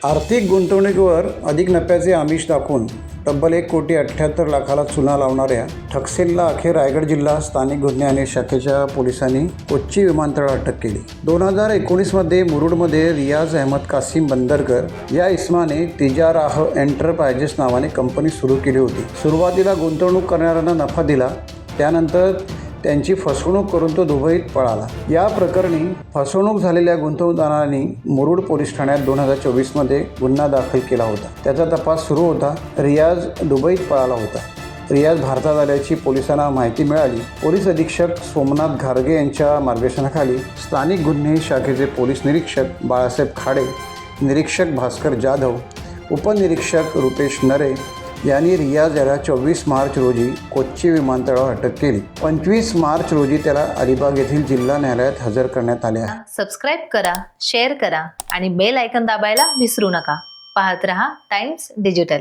आर्थिक गुंतवणुकीवर अधिक नफ्याचे आमिष दाखवून तब्बल 1,78,00,000 चुना लावणाऱ्या ठकसेलला अखेर रायगड जिल्हा स्थानिक गुन्हे अन्वेषण शाखेच्या पोलिसांनी कोच्ची विमानतळावर अटक केली. 2019मध्ये मुरुडमध्ये रियाज अहमद कासिम बंदरकर या इसमाने तिजाराह एंटरप्राइजेस नावाने कंपनी सुरू केली होती. सुरुवातीला गुंतवणूक करणाऱ्यांना नफा दिला, त्यानंतर त्यांची फसवणूक करून तो दुबईत पळाला. या प्रकरणी फसवणूक झालेल्या गुंतवणूकदारांनी मुरुड पोलीस ठाण्यात 2024मध्ये गुन्हा दाखल केला होता. त्याचा तपास सुरू होता. रियाज दुबईत पळाला होता. रियाज भारतात आल्याची पोलिसांना माहिती मिळाली. पोलीस अधीक्षक सोमनाथ घारगे यांच्या मार्गदर्शनाखाली स्थानिक गुन्हे शाखेचे पोलीस निरीक्षक बाळासाहेब खाडे, निरीक्षक भास्कर जाधव, उपनिरीक्षक रुपेश नरे यांनी रियाज याला 24 मार्च रोजी कोच्ची विमानतळावर अटक केली. 25 मार्च रोजी त्याला अलिबाग येथील जिल्हा न्यायालयात हजर करण्यात आले आहे. सबस्क्राईब करा, शेअर करा आणि बेल आयकॉन दाबायला विसरू नका. पाहत रहा टाइम्स डिजिटल.